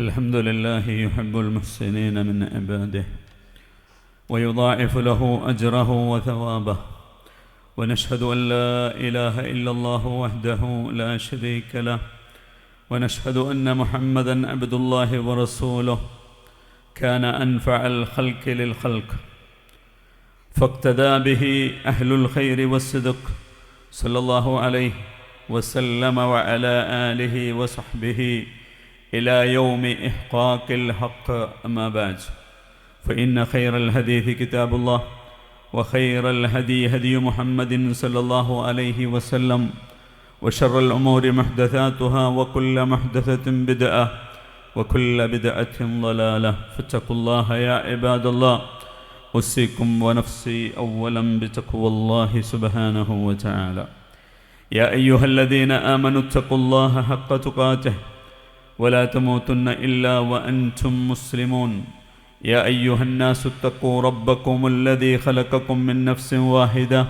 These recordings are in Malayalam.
الحمد لله يحب المحسنين من عباده ويضاعف له أجره وثوابه، ونشهد أن لا إله إلا الله وحده لا شريك له، ونشهد أن محمدًا عبد الله ورسوله كان أنفع الخلق للخلق، فاقتدى به أهل الخير والصدق صلى الله عليه وسلم وعلى آله وصحبه إلى يوم إحقاق الحق. أما بعد، فإن خير الحديث كتاب الله، وخير الهدي هدي محمد صلى الله عليه وسلم، وشر الأمور محدثاتها، وكل محدثة بدعة، وكل بدعة ضلالة. فاتقوا الله يا عباد الله، أوصيكم ونفسي أولا بتقوى الله سبحانه وتعالى. يا أيها الذين آمنوا اتقوا الله حق تقاته ولا تموتن إلا وأنتم مسلمون. يا أيها الناس اتقوا ربكم الذي خلقكم من نفس واحدة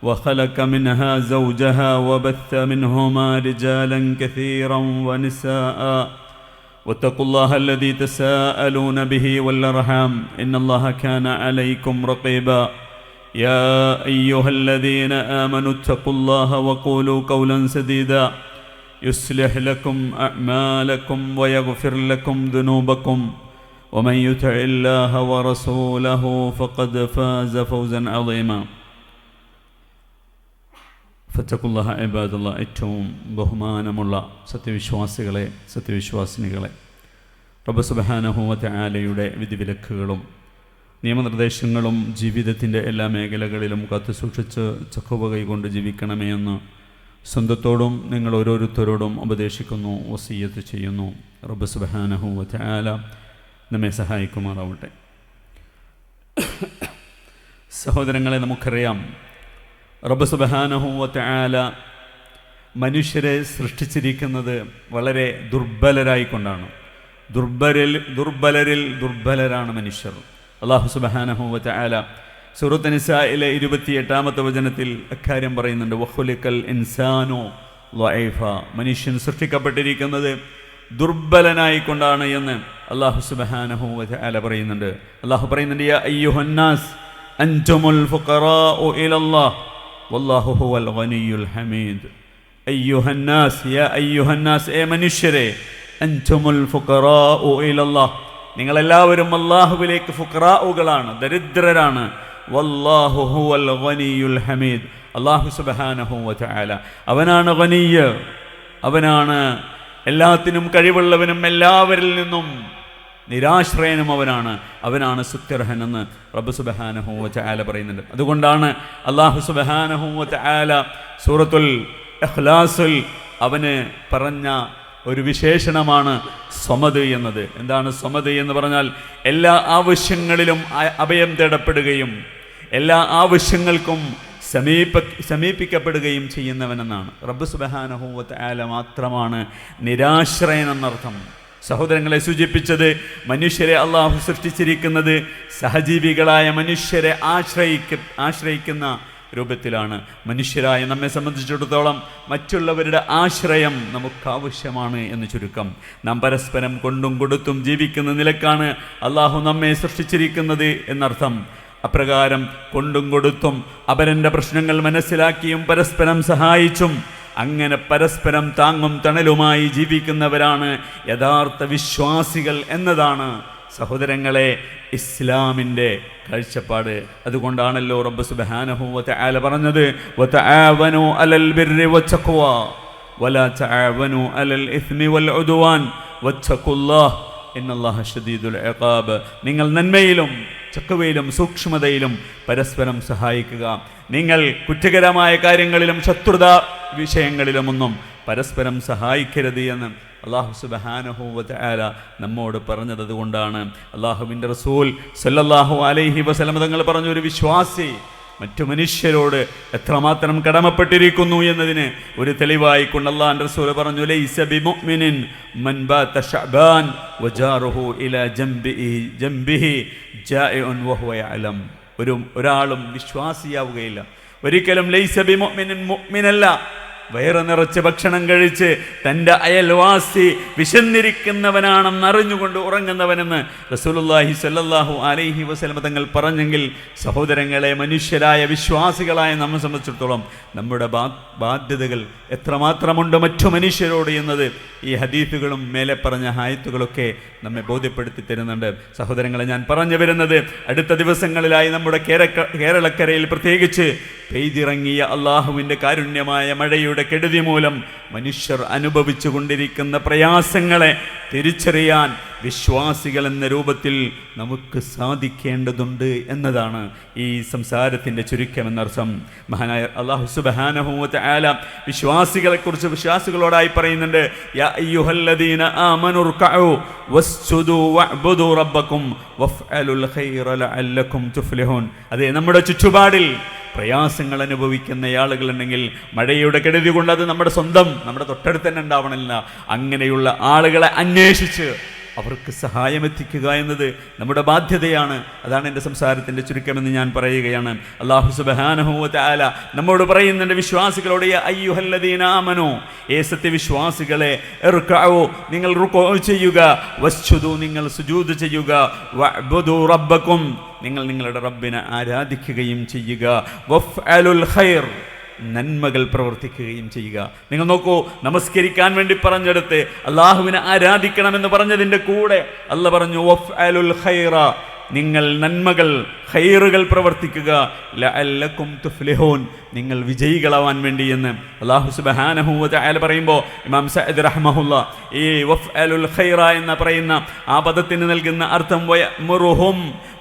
وخلق منها زوجها وبث منهما رجالا كثيرا ونساء، واتقوا الله الذي تساءلون به والأرحام إن الله كان عليكم رقيبا. يا أيها الذين آمنوا اتقوا الله وقولوا قولا سديدا يصلح لكم أعمالكم ويغفر لكم ذنوبكم، ومن يطع الله ورسوله فقد فاز فوزا عظيما. فاتقوا الله عباد الله. ഏറ്റവും ബഹുമാനമുള്ള സത്യവിശ്വാസികളെ, സത്യവിശ്വാസിനികളെ, റബ്ബ് സുബ്ഹാനഹു വ തആലയുടെ വിധിവിലക്കുകളും നിയമനിർദ്ദേശങ്ങളും ജീവിതത്തിൻ്റെ എല്ലാ മേഖലകളിലും കാത്തു സൂക്ഷിച്ച് ചഖവ കൈകൊണ്ട് ജീവിക്കണമേ എന്ന് സ്വന്തത്തോടും നിങ്ങൾ ഓരോരുത്തരോടും ഉപദേശിക്കുന്നു, വസിയ്യത്ത് ചെയ്യുന്നു. റബ്ബ് സുബ്ഹാനഹു വ തആല നമ്മെ സഹായിക്കുമാറാവട്ടെ. സഹോദരങ്ങളെ, നമുക്കറിയാം റബ്ബ് സുബ്ഹാനഹു വ തആല മനുഷ്യരെ സൃഷ്ടിച്ചിരിക്കുന്നത് വളരെ ദുർബലരായിക്കൊണ്ടാണ്. ദുർബലരിൽ ദുർബലരാണ് മനുഷ്യർ. അല്ലാഹു സുബ്ഹാനഹു വ തആല സൂറത്ത് നിസായിലെ 28-ാമത്തെ വചനത്തിൽ അക്കാര്യം പറയുന്നുണ്ട്. വഖുലിഖൽ ഇൻസാനു ളഈഫ, മനുഷ്യൻ സൃഷ്ടിക്കപ്പെട്ടിരിക്കുന്നത് ദുർബലനായിക്കൊണ്ടാണ് എന്ന് അല്ലാഹു സുബ്ഹാനഹു വ തആല പറയുന്നുണ്ട്. അല്ലാഹു പറയുന്നുണ്ട്, യാ അയ്യുഹന്നാസ് അൻതുമുൽ ഫുഖറാഉ ഇലല്ലാഹ് വല്ലാഹു ഹുവൽ ഗനിയ്യുൽ ഹമീദ്. അയ്യുഹന്നാസ്, യാ അയ്യുഹന്നാസ്, ഏ മനുഷ്യരെ, അൻതുമുൽ ഫുഖറാഉ ഇലല്ലാഹ്, നിങ്ങളെല്ലാവരും അല്ലാഹുവിലേക്ക് ഫുഖറാഉകളാണ്, ദരിദ്രരാണ്. വല്ലാഹു ഹുവൽ ഗനിയ്യുൽ ഹമീദ്, അല്ലാഹു സുബ്ഹാനഹു വ തആല അവനാണ് ഗനിയ്യ്, അവനാണ് എല്ലാത്തിനും കഴിവുള്ളവനും എല്ലാവരിൽ നിന്നും നിരാശ്രയനും അവനാണ് സ്തുത്യർഹനെന്ന് റബ്ബ് സുബ്ഹാനഹു വ തആല പറയുന്നുണ്ട്. അതുകൊണ്ടാണ് അല്ലാഹു സുബ്ഹാനഹു വ തആല സൂറത്തുൽ ഇഖ്ലാസിൽ അവന് പറഞ്ഞ ഒരു വിശേഷണമാണ് സ്വമദ് എന്നത്. എന്താണ് സ്വമദ് എന്ന് പറഞ്ഞാൽ? എല്ലാ ആവശ്യങ്ങളിലും അഭയം തേടപ്പെടുകയും എല്ലാ ആവശ്യങ്ങൾക്കും സമീപിക്കപ്പെടുകയും ചെയ്യുന്നവനെന്നാണ്. റബ്ബ് സുബ്ഹാനഹു വ തആല മാത്രമാണ് നിരാശ്രയൻ എന്നർത്ഥം. സഹോദരങ്ങളെ, സൂചിപ്പിച്ചത് മനുഷ്യരെ അള്ളാഹു സൃഷ്ടിച്ചിരിക്കുന്നത് സഹജീവികളായ മനുഷ്യരെ ആശ്രയിക്കുന്ന രൂപത്തിലാണ്. മനുഷ്യരായ നമ്മെ സംബന്ധിച്ചിടത്തോളം മറ്റുള്ളവരുടെ ആശ്രയം നമുക്കാവശ്യമാണ് എന്ന് ചുരുക്കം. നാം പരസ്പരം കൊണ്ടും കൊടുത്തും ജീവിക്കുന്ന നിലക്കാണ് അള്ളാഹു നമ്മെ സൃഷ്ടിച്ചിരിക്കുന്നത് എന്നർത്ഥം. അപ്രകാരം കൊണ്ടും കൊടുത്തും അപരൻ്റെ പ്രശ്നങ്ങൾ മനസ്സിലാക്കിയും പരസ്പരം സഹായിച്ചും അങ്ങനെ പരസ്പരം താങ്ങും തണലുമായി ജീവിക്കുന്നവരാണ് യഥാർത്ഥ വിശ്വാസികൾ എന്നതാണ് സഹോദരങ്ങളെ ഇസ്ലാമിൻ്റെ കാഴ്ചപ്പാട്. അതുകൊണ്ടാണല്ലോ റബ്ബ് സുബ്ഹാനഹു വ തആല പറഞ്ഞത്, വതആവനു അലൽ ബിർരി വത്തഖ്വ വലാ തആവനു അലൽ ഇസ്മി വൽ ഉദ്വാൻ വത്തഖുല്ലാഹ് ഇന്നല്ലാഹ ശദീദുൽ ഇഖാബ്. നിങ്ങൾ നന്മയിലും ചക്കവയിലും സൂക്ഷ്മതയിലും പരസ്പരം സഹായിക്കുക. നിങ്ങൾ കുറ്റകരമായ കാര്യങ്ങളിലും ശത്രുതാ വിഷയങ്ങളിലുമൊന്നും പരസ്പരം സഹായിക്കരുത് എന്ന് അല്ലാഹു സുബ്ഹാനഹു വ തആല നമ്മോട് പറഞ്ഞത്. അതുകൊണ്ടാണ് അല്ലാഹുവിൻ്റെ റസൂൽ സല്ലല്ലാഹു അലൈഹി വസല്ലം തങ്ങൾ പറഞ്ഞു, ഒരു വിശ്വാസി മറ്റു മനുഷ്യരോട് എത്രമാത്രം കടമപ്പെട്ടിരിക്കുന്നു എന്നതിന് ഒരു തെളിവായി കൊണ്ട് അല്ലാഹുവിൻ്റെ റസൂൽ പറഞ്ഞു, ലൈസ ബിമുഅ്മിനിൻ മൻ ബാത ശഅബാൻ വജാറുഹു ഇലാ ജംബിഹി ജാഇഉൻ വഹുവ യഅലം. ഒരാളും വിശ്വാസിയാവുകയില്ല, ഒരിക്കലും ലൈസ ബിമുഅ്മിനിൻ, മുഅ്മിനല്ല, വയറ് നിറച്ച് ഭക്ഷണം കഴിച്ച് തൻ്റെ അയൽവാസി വിശന്നിരിക്കുന്നവനാണെന്ന് അറിഞ്ഞുകൊണ്ട് ഉറങ്ങുന്നവനെന്ന് റസൂലുള്ളാഹി സ്വല്ലല്ലാഹു അലൈഹി വസല്ലം തങ്ങൾ പറഞ്ഞെങ്കിൽ സഹോദരങ്ങളെ, മനുഷ്യരായ വിശ്വാസികളായ നമ്മെ സംബന്ധിച്ചിടത്തോളം നമ്മുടെ ബാധ്യതകൾ എത്രമാത്രമുണ്ട് മറ്റു മനുഷ്യരോട് എന്നത് ഈ ഹദീസുകളും മേലെ പറഞ്ഞ ആയത്തുകളൊക്കെ നമ്മെ ബോധ്യപ്പെടുത്തി തരുന്നുണ്ട്. സഹോദരങ്ങളെ, ഞാൻ പറഞ്ഞു വരുന്നത്, അടുത്ത ദിവസങ്ങളിലായി നമ്മുടെ കേരളക്കരയിൽ പ്രത്യേകിച്ച് പെയ്തിറങ്ങിയ അള്ളാഹുവിൻ്റെ കാരുണ്യമായ മഴയുടെ കെടുതി മൂലം മനുഷ്യർ അനുഭവിച്ചു കൊണ്ടിരിക്കുന്ന പ്രയാസങ്ങളെ തിരിച്ചറിയാൻ വിശ്വാസികൾ എന്ന രൂപത്തിൽ നമുക്ക് സാധിക്കേണ്ടതുണ്ട് എന്നതാണ് ഈ സംസാരത്തിൻ്റെ ചുരുക്കമെന്നർത്ഥം. മഹാനായ അല്ലാഹു സുബ്ഹാനഹു വ തആല വിശ്വാസികളെക്കുറിച്ച് വിശ്വാസികളോടായി പറയുന്നുണ്ട്, യാ അയ്യുഹല്ലദീന ആമനു ർകഉ വസ്ജുദു വഅ്ബുദു റബ്ബക്കും വഫ്അലുൽ ഖൈറ ലഅല്ലക്കും തുഫ്ലിഹൂൻ. അതെ, നമ്മുടെ ചുറ്റുപാടിൽ പ്രയാസങ്ങൾ അനുഭവിക്കുന്ന ആളുകളുണ്ടെങ്കിൽ മഴയുടെ കെടുതി കൊണ്ട് അത് നമ്മുടെ തൊട്ടടുത്ത് തന്നെ ഉണ്ടാവണില്ല. അങ്ങനെയുള്ള ആളുകളെ അന്വേഷിച്ച് അവർക്ക് സഹായമെത്തിക്കുക എന്നത് നമ്മുടെ ബാധ്യതയാണ്. അതാണ് എൻ്റെ സംസാരത്തിൻ്റെ ചുരുക്കമെന്ന് ഞാൻ പറയുകയാണ്. അല്ലാഹു സുബ്ഹാനഹു വ തആല നമ്മോട് പറയുന്നുണ്ട്, വിശ്വാസികളോട്, യാ അയ്യുഹല്ലദീന ആമനു, സത്യവിശ്വാസികളെ, ഇർകഉ, നിങ്ങൾ റുകൂ ചെയ്യുക, വസ്ജുദു, നിങ്ങൾ സുജൂദ് ചെയ്യുക, വഅ്ബുദു റബ്ബക്കും, നിങ്ങൾ നിങ്ങളുടെ റബ്ബിനെ ആരാധിക്കുകയും ചെയ്യുക, വഫ്അലുൽ ഖൈർ, നന്മകൾ പ്രവർത്തിക്കുകയും ചെയ്യുക. നിങ്ങൾ നോക്കൂ, നമസ്കരിക്കാൻ വേണ്ടി പറഞ്ഞെടുത്ത് അള്ളാഹുവിനെ ആരാധിക്കണമെന്ന് പറഞ്ഞതിൻ്റെ കൂടെ അല്ലാഹ് പറഞ്ഞു വഫ്അലുൽ ഖൈറ, നിങ്ങൾ നന്മകൾ ഖൈറുകൾ പ്രവർത്തിക്കുക, ലഅല്ലക്കും തുഫ്ലിഹൂൻ, നിങ്ങൾ വിജയികളാവാൻ വേണ്ടി എന്ന് അല്ലാഹു സുബ്ഹാനഹു വ തആല പറയുമ്പോൾ ഇമാം സഅദ് റഹ്മഹുല്ലാ ഈ വഫ്അലുൽ ഖൈറ എന്ന് പറയുന്ന ആ പദത്തിന് നൽകുന്ന അർത്ഥം വയമുറുഹും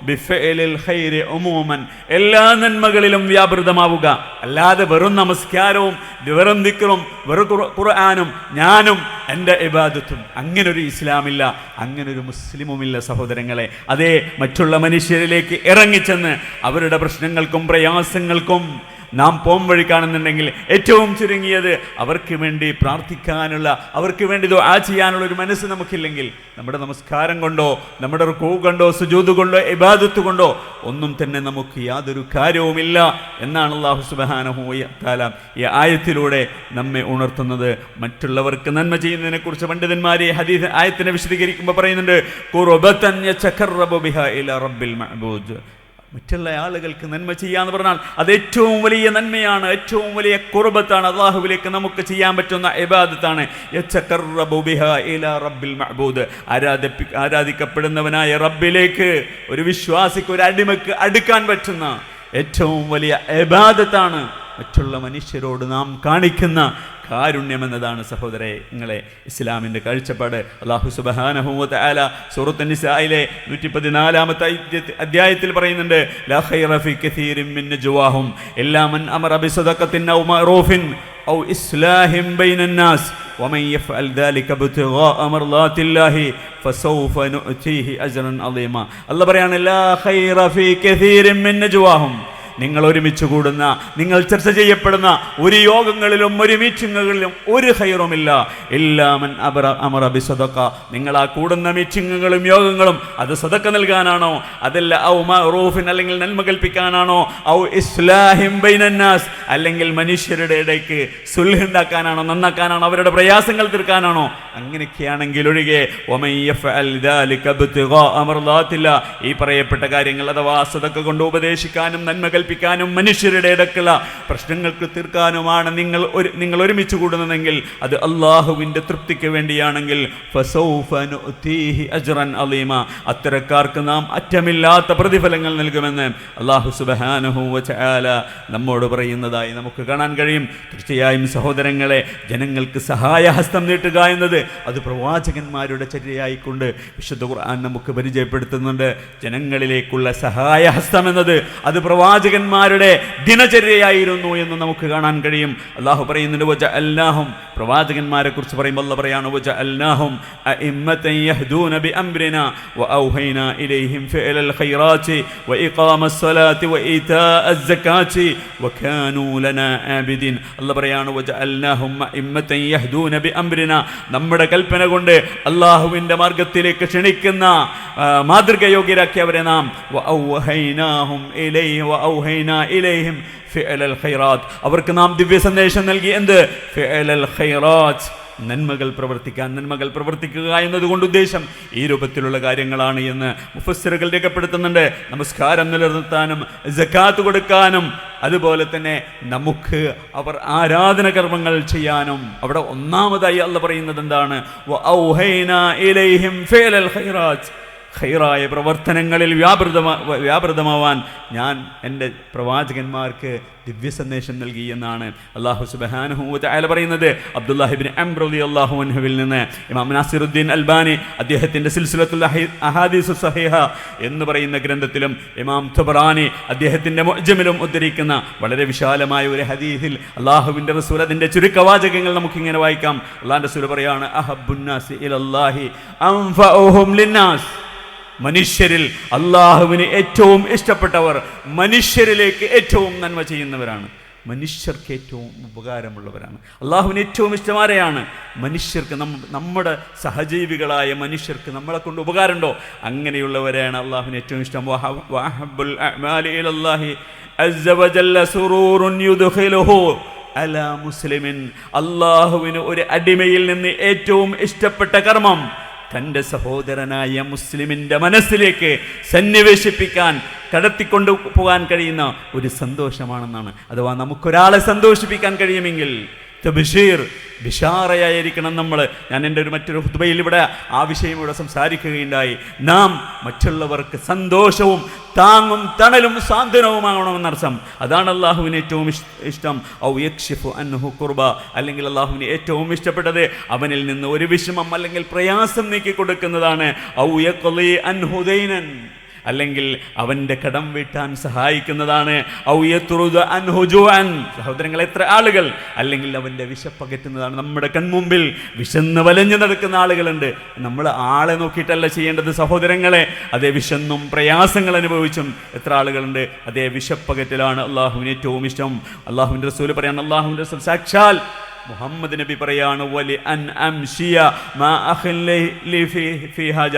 ബിഫഇലിൽ ഖൈരി ഉമൂമൻ, എല്ലാ നന്മകളിലും വ്യാപൃതമാവുക. അല്ലാതെ വെറും നമസ്കാരവും വെറും ദിക്റും വെറും ഖുർആനും ഞാനും എൻ്റെ ഇബാദത്തും, അങ്ങനൊരു ഇസ്ലാമില്ല, അങ്ങനൊരു മുസ്ലിമുമില്ല സഹോദരങ്ങളെ. അതേ, മറ്റുള്ള മനുഷ്യരിലേക്ക് ഇറങ്ങിച്ചെന്ന് അവരുടെ പ്രശ്നങ്ങൾക്കും പ്രയാസങ്ങൾക്കും നാം പോം വഴി കാണുന്നുണ്ടെങ്കിൽ ഏറ്റവും ചുരുങ്ങിയത് അവർക്ക് വേണ്ടി പ്രാർത്ഥിക്കാനുള്ള, അവർക്ക് വേണ്ടി ദുആ ചെയ്യാനുള്ള ഒരു മനസ്സ് നമുക്കില്ലെങ്കിൽ നമ്മുടെ നമസ്കാരം കൊണ്ടോ നമ്മുടെ റുകൂ കൊണ്ടോ സുജൂദ് കൊണ്ടോ ഇബാദത്ത് കൊണ്ടോ ഒന്നും തന്നെ നമുക്ക് യാതൊരു കാര്യവുമില്ല എന്നാണ് അല്ലാഹു സുബ്ഹാനഹു വ തആല ഈ ആയത്തിലൂടെ നമ്മെ ഉണർത്തുന്നത്. മറ്റുള്ളവർക്ക് നന്മ ചെയ്യുന്നതിനെക്കുറിച്ച് പണ്ഡിതന്മാർ ഈ ഹദീസ് ആയത്തിനെ വിശദീകരിക്കുമ്പോൾ പറയുന്നുണ്ട്, ഖുർബതൻ യതഖറബു ബിഹാ ഇലാ റബ്ബിൽ മഅബൂദ്. മറ്റുള്ള ആളുകൾക്ക് നന്മ ചെയ്യാന്ന് പറഞ്ഞാൽ അത് ഏറ്റവും വലിയ നന്മയാണ്, ഏറ്റവും വലിയ ഖുർബത്താണ്, അല്ലാഹുവിലേക്ക് നമുക്ക് ചെയ്യാൻ പറ്റുന്ന ഇബാദത്താണ്. യതഖറബു ബിഹാ ഇലാ റബ്ബിൽ മഅബൂദ്, ആരാധിക്കപ്പെടുന്നവനായ റബ്ബിലേക്ക് ഒരു വിശ്വാസിക്ക്, ഒരു അടിമക്ക് അടുക്കാൻ പറ്റുന്ന ഏറ്റവും വലിയ ഇബാദത്താണ് മറ്റുള്ള മനുഷ്യരോട് നാം കാണിക്കുന്ന കാരുണ്യമെന്നതാണ് സഹോദരങ്ങളെ ഇസ്ലാമിൻ്റെ കാഴ്ചപ്പാട്. അല്ലാഹു സുബ്ഹാനഹു വ തആല സൂറത്തുൻ നിസായിലെ 114-ാമത്തെ അധ്യായത്തിൽ പറയുന്നുണ്ട്, ലാ ഖൈറ ഫീ കസീരിൻ മിൻ നജ്വാഹും ഇല്ലാ മൻ അമറ ബിസദഖത്തിൻ ഔ മഅറൂഫിൻ ഔ ഇസ്ലാഹിൻ ബൈനൻ നാസ് വമൻ യഫ്അൽ ദാലിക ഇബ്തിഗാഅ മർളാത്തില്ലാഹി ഫസൗഫ നുഅ്തീഹി അജ്റൻ അളീമാ. അല്ലാഹു പറയാണ്, ലാ ഖൈറ ഫീ കസീരിൻ മിൻ നജ്വാഹും, നിങ്ങൾ ഒരുമിച്ച് കൂടുന്ന, നിങ്ങൾ ചർച്ച ചെയ്യപ്പെടുന്ന ഒരു യോഗങ്ങളിലും ഒരു മീറ്റിങ്ങുകളിലും ഒരു ഖൈറുമില്ല ഇല്ലാ മൻ അമറ ബിസദഖ, നിങ്ങൾ ആ കൂടുന്ന മീറ്റിങ്ങുകളും യോഗങ്ങളും അത് സദഖ നൽകാനാണോ, അതല്ല ഔ മഅറൂഫിൻ, അല്ലെങ്കിൽ നന്മ കൽപ്പിക്കാനാണോ, ഔ ഇസ്ലാഹിൻ ബൈനൻ നാസ്, അല്ലെങ്കിൽ മനുഷ്യരുടെ ഇടയ്ക്ക് സുൽഹ് ഉണ്ടാക്കാനാണോ, നന്നാക്കാനാണോ, അവരുടെ പ്രയാസങ്ങൾ തീർക്കാനാണോ, അങ്ങനെയൊക്കെയാണെങ്കിൽ ഒഴികെ വമൻ യഫ്അൽ ദാലിക ഇബ്തിഗാഅ മർളാത്തില്ലാ, ഈ പറയപ്പെട്ട കാര്യങ്ങൾ അഥവാ സദഖ കൊണ്ട് ഉപദേശിക്കാനും നന്മ കൽപ്പിക്കാനും മനുഷ്യരുടെ ഇടയ്ക്കുള്ള പ്രശ്നങ്ങൾക്ക് തീർക്കാനുമാണ് നിങ്ങൾ ഒരുമിച്ച് കൂടുന്നതെങ്കിൽ, അത് അള്ളാഹുവിൻ്റെ തൃപ്തിക്ക് വേണ്ടിയാണെങ്കിൽ ഫസൗഫ നുഅ്തീഹി അജ്റൻ അളീമ, അത്തരക്കാർക്ക് നാം അറ്റമില്ലാത്ത പ്രതിഫലങ്ങൾ നൽകുമെന്ന് അല്ലാഹു സുബ്ഹാനഹു വ തആല നമ്മോട് പറയുന്നതായി നമുക്ക് കാണാൻ കഴിയും. തീർച്ചയായും സഹോദരങ്ങളെ, ജനങ്ങൾക്ക് സഹായഹസ്തം നീട്ടുക എന്നത് അത് പ്രവാചകന്മാരുടെ ചര്യയായിക്കൊണ്ട് വിശുദ്ധ ഖുർആൻ നമുക്ക് പരിചയപ്പെടുത്തുന്നുണ്ട്. ജനങ്ങളിലേക്കുള്ള സഹായഹസ്തം എന്നത് അത് പ്രവാചകന്മാരുടെ ദിനചര്യയായിരുന്നു എന്ന് നമുക്ക് കാണാൻ കഴിയും. അല്ലാഹു പറയുന്നുണ്ട്, വജഅൽനാഹും, പ്രവാചകന്മാരെ കുറിച്ച് പറയുമ്പോൾ അല്ലാഹു പറയാണ്, വജഅൽനാഹും അഇമ്മതൻ യഹ്ദൂന ബിഅംരിനാ വഔഹൈനാ ഇലൈഹിം ഫിഅലൽ ഖൈറാത്തി വഇഖാമസ് സ്വലാത്തി വഇതാഅസ് സകാത്തി വകാനൂ ലനാ ആബിദീൻ. അല്ലാഹു പറയാണ്, വജഅൽനാഹും അഇമ്മതൻ യഹ്ദൂന ബിഅംരിനാ, നമ്മുടെ കൽപ്പന കൊണ്ട് അല്ലാഹുവിൻ്റെ മാർഗത്തിലേക്ക് ക്ഷണിക്കുന്ന മാതൃകയോഗ്യരാക്കിയവരെ നാം വഔഹൈനാഹും ഇലൈഹി ഔഹൈനാ ഇലൈഹിം ഫിഅലൽ ഖൈറാത്ത്, അവർക്ക് നാം ദിവ്യ സന്ദേശം നൽകി. എന്ത്? ഫിഅലൽ ഖൈറാത്ത്, നന്മകൾ പ്രവർത്തിക്കുക എന്നതുകൊണ്ട് ഉദ്ദേശം ഈ രൂപത്തിലുള്ള കാര്യങ്ങളാണ് എന്ന് മുഫസ്സിറുകൾ രേഖപ്പെടുത്തുന്നുണ്ട്. നമസ്കാരം നിലനിർത്താനും സകാത്ത് കൊടുക്കാനും അതുപോലെ തന്നെ നമുക്ക് അവർ ആരാധന കർമ്മങ്ങൾ ചെയ്യാനും അവിടെ ഒന്നാമതായി അല്ലാഹ് പറയുന്നത് എന്താണ്? വഔഹൈനാ ഇലൈഹിം ഫിഅലൽ ഖൈറാത്ത്, ഖൈറായ പ്രവർത്തനങ്ങളിൽ വ്യാപൃതമാവാൻ ഞാൻ എൻ്റെ പ്രവാചകന്മാർക്ക് ദിവ്യ സന്ദേശം നൽകി എന്നാണ് അല്ലാഹു സുബ്ഹാനഹു വ തആല പറയുന്നത്. അബ്ദുല്ലാഹി ഇബ്നു അംർ റളിയല്ലാഹു അൻഹുവിൽ നിന്ന് ഇമാം നാസിറുദ്ദീൻ അൽബാനി അദ്ദേഹത്തിൻ്റെ സിൽസിലത്തുൽ അഹാദീസ് സഹീഹ എന്ന് പറയുന്ന ഗ്രന്ഥത്തിലും ഇമാം തബറാനി അദ്ദേഹത്തിൻ്റെ മുഅ്ജമിലും ഉദ്ധരിക്കുന്ന വളരെ വിശാലമായ ഒരു ഹദീസിൽ അല്ലാഹുവിൻ്റെ റസൂൽ അതിൻ്റെ ചുരുക്കവാചകങ്ങൾ നമുക്കിങ്ങനെ വായിക്കാം. അല്ലാഹുവിൻ്റെ റസൂൽ പറയാണ്, അഹബ്ബുന്നാസി ഇലല്ലാഹി അൻഫഉഹും ലിന്നാസ്, മനുഷ്യരിൽ അള്ളാഹുവിന് ഏറ്റവും ഇഷ്ടപ്പെട്ടവർ മനുഷ്യരിലേക്ക് ഏറ്റവും നന്മ ചെയ്യുന്നവരാണ്, മനുഷ്യർക്ക് ഏറ്റവും ഉപകാരമുള്ളവരാണ്. അള്ളാഹുവിന് ഏറ്റവും ഇഷ്ടമാരെയാണ്? മനുഷ്യർക്ക്, നമ്മുടെ സഹജീവികളായ മനുഷ്യർക്ക് നമ്മളെ കൊണ്ട് ഉപകാരമുണ്ടോ അങ്ങനെയുള്ളവരെയാണ് അള്ളാഹുവിന് ഏറ്റവും ഇഷ്ടം. വഅഹബ്ബുൽ അഅ്മാലി ഇലല്ലാഹി അസ്സ വജല്ല സുറൂറുൻ യുദ്ഖിലുഹു അലാ മുസ്ലിമിൻ, അള്ളാഹുവിന് ഒരു അടിമയിൽ നിന്ന് ഏറ്റവും ഇഷ്ടപ്പെട്ട കർമ്മം തൻ്റെ സഹോദരനായ മുസ്ലിമിൻ്റെ മനസ്സിലേക്ക് സന്നിവേശിപ്പിക്കാൻ, കടത്തിക്കൊണ്ടു പോകാൻ കഴിയുന്ന ഒരു സന്തോഷമാണെന്നാണ്. അഥവാ നമുക്കൊരാളെ സന്തോഷിപ്പിക്കാൻ കഴിയുമെങ്കിൽ ബിഷാറയായിരിക്കണം നമ്മൾ. ഞാൻ എൻ്റെ മറ്റൊരു ഖുത്ബയിൽ ഇവിടെ ആ വിഷയം ഇവിടെ സംസാരിക്കുകയുണ്ടായി. നാം മറ്റുള്ളവർക്ക് സന്തോഷവും താങ്ങും തണലും സാന്ത്വനവുമാകണമെന്നർത്ഥം. അതാണ് അള്ളാഹുവിന് ഏറ്റവും ഇഷ്ടം. ഔ യക്ഷിഫു അൻഹു ഖുർബ, അല്ലെങ്കിൽ അള്ളാഹുവിന് ഏറ്റവും ഇഷ്ടപ്പെട്ടത് അവനിൽ നിന്ന് ഒരു വിഷമം അല്ലെങ്കിൽ പ്രയാസം നീക്കി കൊടുക്കുന്നതാണ്. ഔ യഖ്ലി അൻഹു ദൈനൻ, അല്ലെങ്കിൽ അവൻ്റെ കടം വീട്ടാൻ സഹായിക്കുന്നതാണ്. ഔ യത്റുദ അൻഹു ജുഅൻ, സഹോദരങ്ങൾ എത്ര ആളുകൾ, അല്ലെങ്കിൽ അവൻ്റെ വിശപ്പകറ്റുന്നതാണ്. നമ്മുടെ കൺമുമ്പിൽ വിശന്ന് വലഞ്ഞു നടക്കുന്ന ആളുകളുണ്ട്. നമ്മൾ ആളെ നോക്കിയിട്ടല്ല ചെയ്യേണ്ടത് സഹോദരങ്ങളെ, അതേ വിശന്നും പ്രയാസങ്ങൾ അനുഭവിച്ചും എത്ര ആളുകളുണ്ട്. അതേ വിശപ്പകറ്റലാണ് അള്ളാഹുവിന് ഏറ്റവും ഇഷ്ടം. അള്ളാഹുവിൻ്റെ റസൂൽ പറയാണ്, അള്ളാഹുവിൻ്റെ റസൂൽ സാക്ഷാൽ മുഹമ്മദ് നബി പറയാണ്, വലി അൻ അംഷിയ മാ അഖ്ലി ഫി ഹാജ,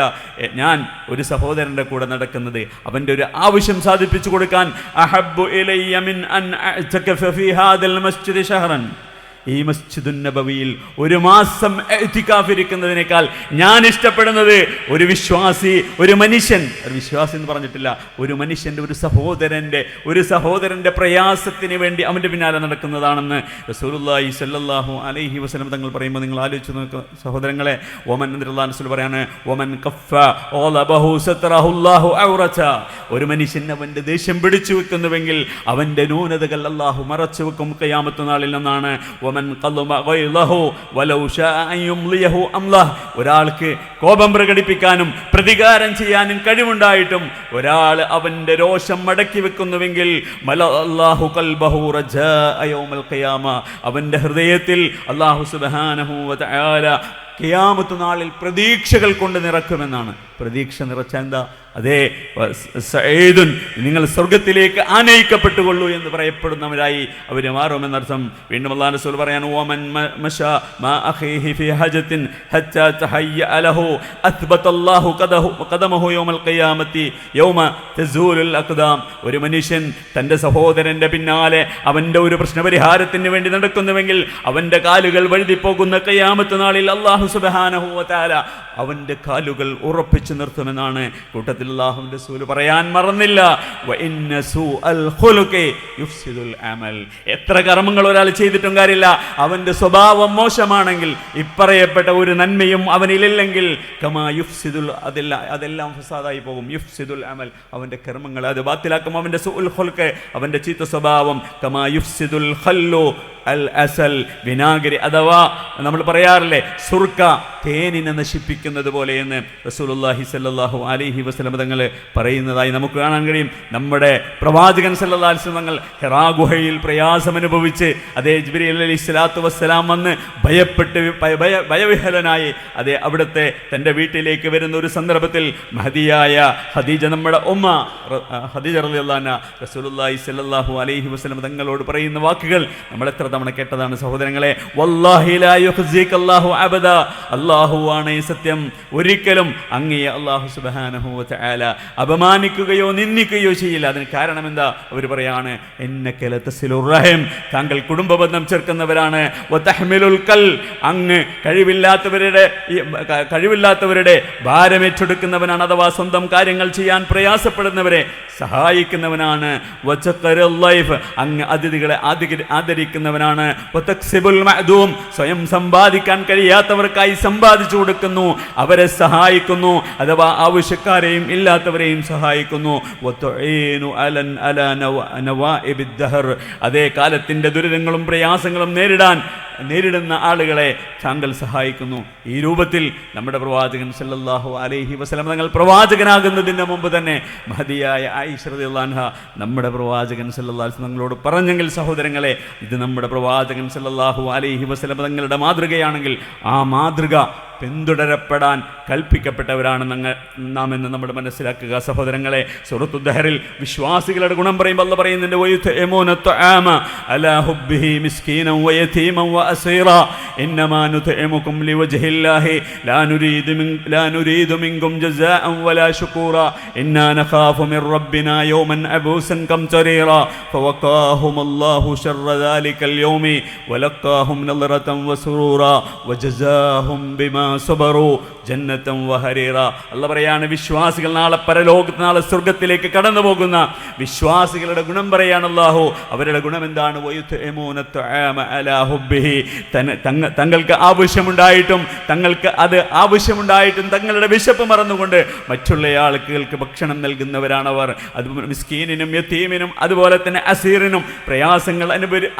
ഞാൻ ഒരു സഹോദരൻ്റെ കൂടെ നടക്കുന്നത് അവൻ്റെ ഒരു ആവശ്യം സാധിപ്പിച്ചു കൊടുക്കാൻ, അഹബ്ബു ഇലയ്യ മിൻ അൻ അഅ്തകഫ ഫി ഹാദൽ മസ്ജിദി ശഹറൻ, ഈ മസ്ജിദുൻ നബവിയിൽ ഒരു മാസം ഇഅ്തികാഫിരിക്കുന്നതിനേക്കാൾ ഞാൻ ഇഷ്ടപ്പെടുന്നത് ഒരു വിശ്വാസി, ഒരു മനുഷ്യൻ, ഒരു വിശ്വാസി എന്ന് പറഞ്ഞിട്ടില്ല, ഒരു മനുഷ്യൻ്റെ, ഒരു സഹോദരൻ്റെ പ്രയാസത്തിന് വേണ്ടി അവൻ്റെ പിന്നാലെ നടക്കുന്നതാണെന്ന് റസൂലുള്ളാഹി സ്വല്ലല്ലാഹു അലൈഹി വസല്ലം തങ്ങൾ പറയുമ്പോൾ നിങ്ങൾ ആലോചിച്ച് നോക്കുക സഹോദരങ്ങളെ. ഒമൻ റസൂൽ പറയാണ്, ഒമൻ കഫ ഓലബഹു സതറഹുല്ലാഹു ഔറത, ഒരു മനുഷ്യൻ അവൻ്റെ ദേഷ്യം പിടിച്ചു വെക്കുന്നുവെങ്കിൽ അവൻ്റെ ന്യൂനതകൾ അല്ലാഹു മറച്ചു വെക്കും ഖിയാമത്ത് നാളിൽ എന്നാണ്. ഒരാൾക്ക് കോപം പ്രകടിപ്പിക്കാനും പ്രതികാരം ചെയ്യാനും കഴിവുണ്ടായിട്ടും ഒരാൾ അവൻ്റെ രോഷം മടക്കി വെക്കുന്നുവെങ്കിൽ അവൻ്റെ ഹൃദയത്തിൽ അല്ലാഹു സുബ്ഹാനഹു വ തആല ഖിയാമത്ത് നാളിൽ പ്രതീക്ഷകൾ കൊണ്ട് നിറക്കുമെന്നാണ്. പ്രതീക്ഷ നിറച്ച എന്താ? അതേ സഈദുൻ, നിങ്ങൾ സ്വർഗത്തിലേക്ക് ആനയിക്കപ്പെട്ടുകൊള്ളൂ എന്ന് പറയപ്പെടുന്നവരായി അവർ മാറുമെന്നർത്ഥം. വീണ്ടും അല്ലാഹു റസൂൽ പറയാണ്, വമൻ മശാ മാ അഖീഹി ഫി ഹജത്തിൻ ഹത്താ തഹയ്യ ലഹു അത്ബതല്ലാഹു ഖദമഹു യൗമൽ ഖിയാമത്തി യൗമ തസൂലുൽ അഖ്ദാം, ഒരു മനുഷ്യൻ തൻ്റെ സഹോദരൻ്റെ പിന്നാലെ അവൻ്റെ ഒരു പ്രശ്നപരിഹാരത്തിന് വേണ്ടി നടക്കുന്നുവെങ്കിൽ അവൻ്റെ കാലുകൾ വഴുതിപ്പോകുന്ന ഖിയാമത്ത് നാളിൽ അല്ലാഹു സുബ്ഹാനഹു വ തആല അവൻ്റെ കാലുകൾ ഉറപ്പിച്ചു നിർത്തുമെന്നാണ്. കൂട്ടത്തിൽ അല്ലാഹുവിൻ്റെ റസൂൽ പറയാൻ മറന്നില്ല, വഇന്ന സൂഅൽ ഖുലുഖി യുഫ്സിദുൽ അമൽ, എത്ര കർമ്മങ്ങൾ ഒരാൾ ചെയ്തിട്ടും കാര്യമില്ല, അവൻ്റെ സ്വഭാവം മോശമാണെങ്കിൽ ഇപ്പറയപ്പെട്ട ഒരു നന്മയും അവനിലില്ലെങ്കിൽ കമാ യുഫ്സിദുൽ, അതെല്ലാം ഫസാദായി പോകും. യുഫ്സിദുൽ അമൽ, അവൻ്റെ കർമ്മങ്ങൾ അത് ബാത്തിലാക്കും. അവൻ്റെ സൂഉൽ ഖുൽഖ്, അവൻ്റെ ചീത്ത സ്വഭാവം, കമാ യുഫ്സിദുൽ ഖല്ലു അൽ അസൽ, വിനാഗിരി അഥവാ നമ്മൾ പറയാറില്ലേ സുർക്ക തേനിനെ നശിപ്പിക്കുന്നത് പോലെ എന്ന് റസൂലുള്ളാഹി സ്വല്ലല്ലാഹു അലൈഹി വസല്ലം തങ്ങൾ പറയുന്നതായി നമുക്ക് കാണാൻ കഴിയും. നമ്മുടെ പ്രവാചകൻ സല്ലല്ലാഹു അലൈഹി വസല്ലം തങ്ങൾ ഹിറാ ഗുഹയിൽ പ്രയാസമനുഭവിച്ച് അതേ ജിബ്രീൽ അലൈഹിസ്സലാത്തു വസ്സലാം വന്ന് ഭയപ്പെട്ട് ഭയവിഹലനായി അതേ അവിടുത്തെ തൻ്റെ വീട്ടിലേക്ക് വരുന്ന ഒരു സന്ദർഭത്തിൽ മഹദിയായ ഖദീജ, നമ്മുടെ ഉമ്മ ഖദീജ റളിയല്ലാഹു അൻഹ, റസൂലുള്ളാഹി സ്വല്ലല്ലാഹു അലൈഹി വസല്ലം തങ്ങളോട് പറയുന്ന വാക്കുകൾ നമ്മൾ എത്ര തവണ കേട്ടതാണ് സഹോദരങ്ങളെ. വല്ലാഹി ലാ യുഖ്സിക അല്ലാഹു അബദാ, അല്ലാഹുവാണ് സത്യം, ഒരിക്കലും അങ്ങയെ അല്ലാഹു സുബ്ഹാനഹു വ തആല അപമാനിക്കുകയോ നിന്ദിക്കുകയോ ചെയ്യില്ല. അതിന് കാരണം എന്താ? അവർ പറയാണ്, ഇന്നക ലതസിലുർ റഹിം, താങ്കൾ കുടുംബബന്ധം ചേർക്കുന്നവരാണ്. വതഹ്മിലുൽ കൽ, അങ്ങ് കഴിവില്ലാത്തവരുടെ ഭാരമേറ്റെടുക്കുന്നവനാണ്, അഥവാ സ്വന്തം കാര്യങ്ങൾ ചെയ്യാൻ പ്രയാസപ്പെടുന്നവരെ സഹായിക്കുന്നവനാണ്. വതഖറുൽ ലൈഫ്, അങ്ങ് അതിഥികളെ ആദരിക്കുന്നവനാണ്. വതക്സിബുൽ മഅദൂം, സ്വയം സമ്പാദിക്കാൻ കഴിയാത്തവർക്കായി സമ്പാദിച്ചു കൊടുക്കുന്നു, അവരെ സഹായിക്കുന്നു, അഥവാ ആവശ്യക്കാരെയും ഇല്ലാത്തവരെയും സഹായിക്കുന്നു. വതുഈനു അലാ നവാഇബിദ് ദഹർ, അതേ കാലത്തിന്റെ ദുരിതങ്ങളും പ്രയാസങ്ങളും നേരിടുന്ന ആളുകളെ താങ്കൾ സഹായിക്കുന്നു. ഈ രൂപത്തിൽ നമ്മുടെ പ്രവാചകൻ സല്ലല്ലാഹു അലൈഹി വസല്ലം തങ്ങൾ പ്രവാചകനാകുന്നതിന് മുമ്പ് തന്നെ മഹദിയായ ആയിഷ റളിയല്ലാഹു അൻഹ നമ്മുടെ പ്രവാചകൻ സല്ലല്ലാഹു അലൈഹി വസല്ലം തങ്ങളോട് പറഞ്ഞെങ്കിൽ, സഹോദരങ്ങളെ, ഇത് നമ്മുടെ പ്രവാചകൻ സല്ലല്ലാഹു അലൈഹി വസല്ലം തങ്ങളുടെ മാതൃകയാണെങ്കിൽ ആ മാതൃക പിന്തുടരപ്പെടാൻ കൽപ്പിക്കപ്പെട്ടവരാണ് നാം എന്ന് നമ്മൾ മനസ്സിലാക്കുക. സഹോദരങ്ങളെ, സൂറത്തു ദഹറിൽ വിശ്വാസികളുടെ ഗുണം പറയുമ്പോൾ അല്ലാഹു പറയുന്നുണ്ട്, വയുത്ഇമൂന തആമ അലാ ഹുബ്ബിഹി മിസ്കീനൻ വയതീമൻ വഅസീറാ ഇന്നമാ നുത്ഇമുകും ലിവജ്ഹില്ലാഹി ലാ നുരീദു മിൻകും ജസാഅൻ വലാ ശുകൂറാ ഇന്നാ നഖാഫു മിർ റബ്ബിനാ യൗമൻ അബൂസൻ ഖംതരീറാ ഫവഖാഹുമുല്ലാഹു ശർറ ദാലികൽ യൗമി വലഖാഹും നളറതൻ വസുറൂറാ വജസാഹും ബിമാ സബറു ജന്നത്തൻ വഹരീറ. അല്ലാഹു പറയാണ്, വിശ്വാസികൾ നാളെ പരലോകത്ത്, നാളെ സ്വർഗത്തിലേക്ക് കടന്നു പോകുന്ന വിശ്വാസികളുടെ ഗുണം പറയാണ് അല്ലാഹു. അവരുടെ ഗുണം എന്താണ്? വയുത്ഇമൂന തആമ അലാ ഹുബ്ബിഹി, തങ്ങൾക്ക് ആവശ്യമുണ്ടായിട്ടും തങ്ങളുടെ വിശപ്പ് മറന്നുകൊണ്ട് മറ്റുള്ള ആളുകൾക്ക് ഭക്ഷണം നൽകുന്നവരാണവർ. അത് മിസ്കീനിനും യതീമിനും അതുപോലെ തന്നെ അസീറിനും പ്രയാസങ്ങൾ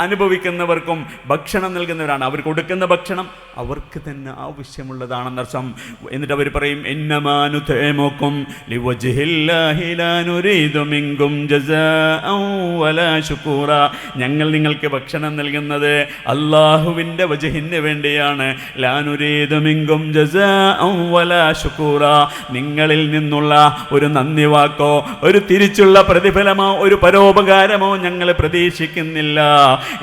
അനുഭവിക്കുന്നവർക്കും ഭക്ഷണം നൽകുന്നവരാണ്. അവർ കൊടുക്കുന്ന ഭക്ഷണം അവർക്ക് തന്നെ ആവശ്യമുള്ളതാണെന്നർത്ഥം. എന്നിട്ട് അവർ പറയും, ഇന്നമാ നുത്ഇമുകും ലിവജ്ഹില്ലാഹി ലാ നുരീദു മിൻകും ജസാഅൻ വലാ ശുകൂറാ, ഞങ്ങൾ നിങ്ങൾക്ക് ഭക്ഷണം നൽകുന്നത് അല്ലാഹുവിൻ്റെ വജ്ഹിന് വേണ്ടിയാണ്. ലാ നുരീദു മിൻകും ജസാഅൻ വലാ ശുകൂറാ, നിങ്ങളിൽ നിന്നുള്ള ഒരു നന്ദി വാക്കോ ഒരു തിരിച്ചുള്ള പ്രതിഫലമോ ഒരു പരോപകാരമോ ഞങ്ങൾ പ്രതീക്ഷിക്കുന്നില്ല.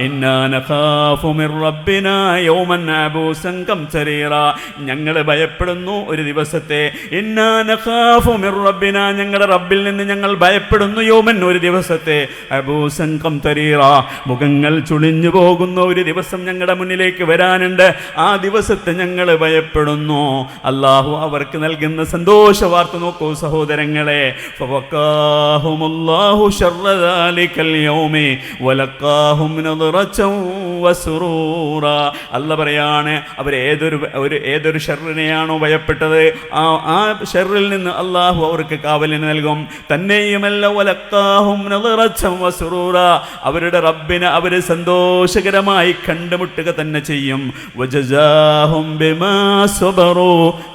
ഇന്നാ നഖാഫു മിർ റബ്ബിനാ യൗമൻ അബൂസൻ ഖംതരീറാ, ഞങ്ങൾ ഭയപ്പെടുന്നു ഒരു ദിവസത്തെ. ഇന്നാ നഖാഫു മിർ റബ്ബിനാ, ഞങ്ങളുടെ റബ്ബിൽ നിന്ന് ഞങ്ങൾ ഭയപ്പെടുന്നു യൗമൻ, ഒരു ദിവസത്തെ. അബൂസൻ ഖംതരീറാ, മുഖങ്ങൾ ചുളിഞ്ഞു പോകുന്ന ഒരു ദിവസം ഞങ്ങളുടെ മുന്നിലേക്ക് വരാനുണ്ട്. ആ ദിവസത്തെ ഞങ്ങൾ ഭയപ്പെടുന്നു. അല്ലാഹു അവർക്ക് നൽകുന്ന സന്തോഷ വാർത്ത നോക്കൂ സഹോദരങ്ങളെ. ഫവഖാഹുമുല്ലാഹു ശർറ ദാലികൽ യൗമി വലഖാഹും നളറതൻ വസുറൂറാ. അല്ലാഹു പറയാണ്, അവർ ഏതൊരു ഷർറിനെയാണോ ഭയപ്പെട്ടത് ആ ഷർറിൽ നിന്ന് അല്ലാഹു അവർക്ക് കാവലിന് നൽകും. തന്നെയുമല്ല, വലഖാഹും നളറതൻ വസുറൂറാ, അവരുടെ റബ്ബിനെ അവർ സന്തോഷകരമായി കണ്ടുമുട്ടുക തന്നെ ചെയ്യും. വജസാഹും ബിമാ സബറു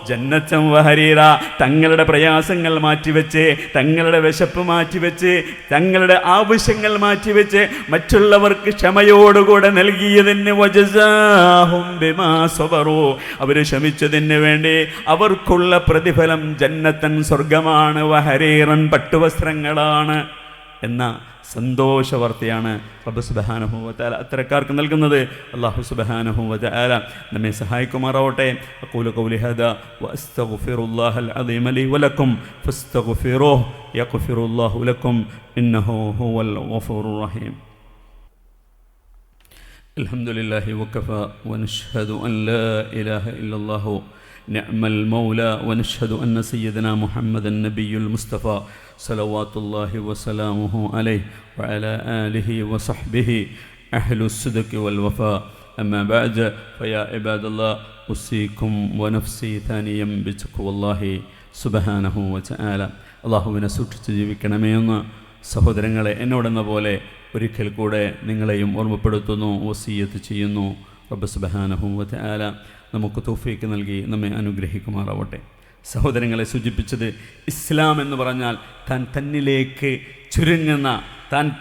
ജന്നത്തൻ വഹരീറ, തങ്ങളുടെ പ്രയാസങ്ങൾ മാറ്റിവെച്ച്, തങ്ങളുടെ വിശപ്പ് മാറ്റിവെച്ച്, തങ്ങളുടെ ആവശ്യങ്ങൾ മാറ്റിവെച്ച് മറ്റുള്ളവർക്ക് ക്ഷമയോടുകൂടെ നൽകിയതിന് വജസാഹും ബിമാ സബറു, അവർ ക്ഷമിച്ചതിന് വേണ്ടി അവർക്കുള്ള പ്രതിഫലം ജന്നത്തൻ സ്വർഗമാണ്, വഹരീറൻ പട്ടുവസ്ത്രങ്ങളാണ് എന്ന സന്തോഷവാർത്തയാണ് റബ്ബ് സുബ്ഹാനഹു വ തആല അത്തരക്കാർക്ക് നൽകുന്നത്. അല്ലാഹു സുബ്ഹാനഹു വ തആല നമ്മെ സഹായിക്കുമാറാവട്ടെ. അഖൂലു ഖൗലി ഹാദാ വഅസ്തഗ്ഫിറുല്ലാഹൽ അദീമ ലി വലക്കും ഫസ്തഗ്ഫിറൂഹു യഗ്ഫിറുല്ലാഹു ലക്കും ഇന്നഹു ഹുവൽ ഗഫൂറുർ റഹീം. അൽഹംദുലില്ലാഹി വകഫാ വനശ്ഹദു അൻ ലാ ഇലാഹ ഇല്ലല്ലാഹു نعم المولى ونشهد أن سيدنا محمد النبي المصطفى صلوات الله وسلامه عليه وعلى آله وصحبه أهل الصدق والوفاء. أما بعد فيا عباد الله أوصيكم ونفسي ثانيا بتقوى الله سبحانه وتعالى. അള്ളാഹുവിനെ സൂക്ഷിച്ച് ജീവിക്കണമെന്ന് സഹോദരങ്ങളെ എന്നോടെന്ന പോലെ ഒരിക്കൽ കൂടെ നിങ്ങളെയും ഓർമ്മപ്പെടുത്തുന്നു, വസിയ്യത്ത് ചെയ്യുന്നു. റബ്ബ് സുബ്ഹാനഹു വ തആല നമുക്ക് തൗഫീക്ക് നൽകി നമ്മെ അനുഗ്രഹിക്കുമാറാവട്ടെ. സഹോദരങ്ങളെ, സൂചിപ്പിച്ചത് ഇസ്ലാം എന്ന് പറഞ്ഞാൽ താൻ